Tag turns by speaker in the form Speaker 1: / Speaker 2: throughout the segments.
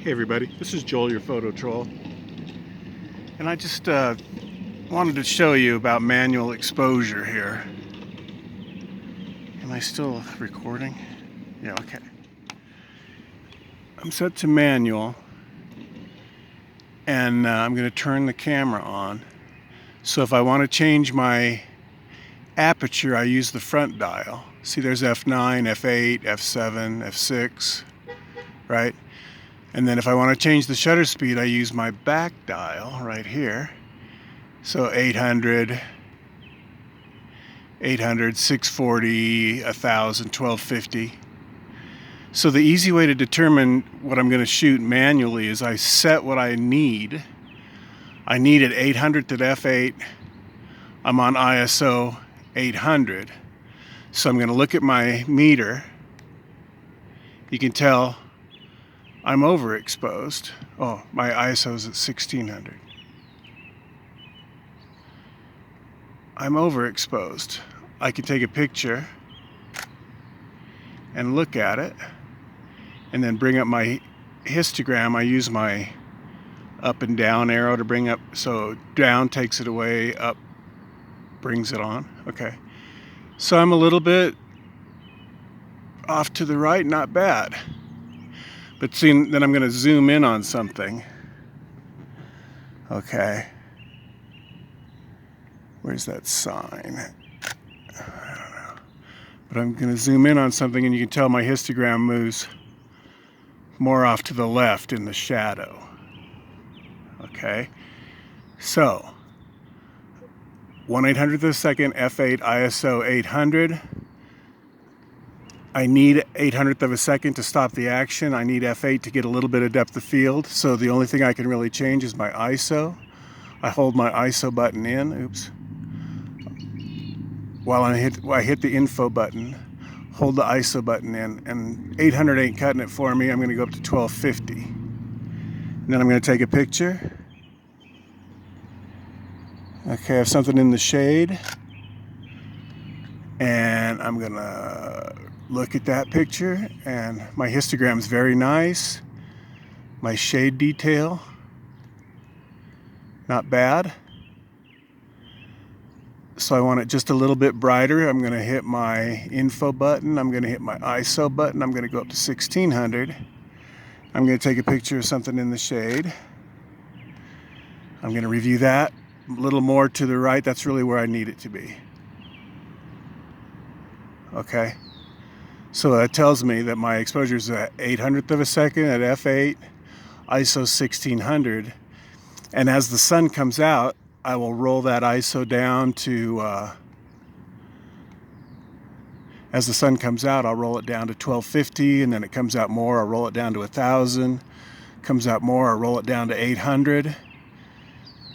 Speaker 1: Hey everybody, this is Joel, your photo troll, and I just wanted to show you about manual exposure here. Am I still recording? Yeah, okay. I'm set to manual, and I'm going to turn the camera on. So if I want to change my aperture, I use the front dial. See, there's f9, f8, f7, f6, right? And then if I want to change the shutter speed, I use my back dial right here. So 800, 640, 1000, 1250. So the easy way to determine what I'm going to shoot manually is I set what I need. I need it 800th at f8. I'm on ISO 800. So I'm going to look at my meter. You can tell I'm overexposed. Oh, my ISO is at 1600. I'm overexposed. I can take a picture and look at it and then bring up my histogram. I use my up and down arrow to bring up, so down takes it away, up brings it on. Okay, so I'm a little bit off to the right, not bad. But see, then I'm going to zoom in on something. Okay, where's that sign? I don't know. But I'm going to zoom in on something, and you can tell my histogram moves more off to the left in the shadow. Okay, so 1/800th of a second, f8, ISO 800. I need 800th of a second to stop the action. I need f8 to get a little bit of depth of field. So the only thing I can really change is my ISO. I hold my ISO button in. Oops. While I hit the info button, hold the ISO button in, and 800 ain't cutting it for me. I'm going to go up to 1250. And then I'm going to take a picture. Okay, I have something in the shade. And I'm going to look at that picture, and my histogram is very nice. My shade detail, not bad. So I want it just a little bit brighter. I'm going to hit my info button. I'm going to hit my ISO button. I'm going to go up to 1600. I'm going to take a picture of something in the shade. I'm going to review that a little more to the right. That's really where I need it to be. Okay. So that tells me that my exposure is at 800th of a second at f8, ISO 1600. And as the sun comes out, I will roll that ISO down to, as the sun comes out, I'll roll it down to 1250, and then it comes out more, I'll roll it down to 1000. Comes out more, I'll roll it down to 800.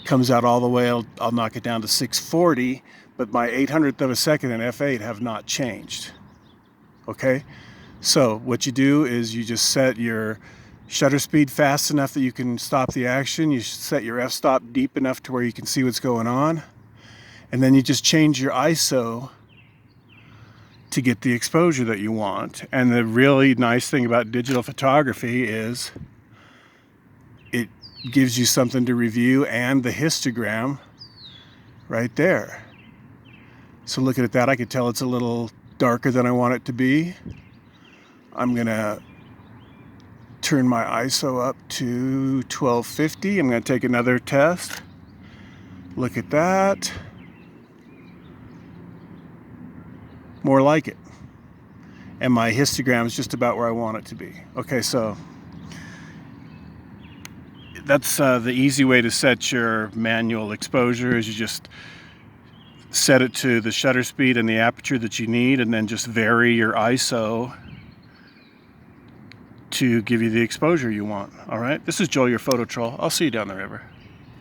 Speaker 1: Comes out all the way, I'll knock it down to 640, but my 800th of a second and f8 have not changed. Okay, so what you do is you just set your shutter speed fast enough that you can stop the action. You set your f-stop deep enough to where you can see what's going on, and then you just change your ISO to get the exposure that you want. And the really nice thing about digital photography is it gives you something to review, and the histogram right there. So looking at that, I can tell it's a little darker than I want it to be. I'm gonna turn my ISO up to 1250. I'm gonna take another test. Look at that. More like it. And my histogram is just about where I want it to be. Okay, so that's the easy way to set your manual exposure, is you just set it to the shutter speed and the aperture that you need, and then just vary your ISO to give you the exposure you want. All right, this is Joel, your photo troll. I'll see you down the river.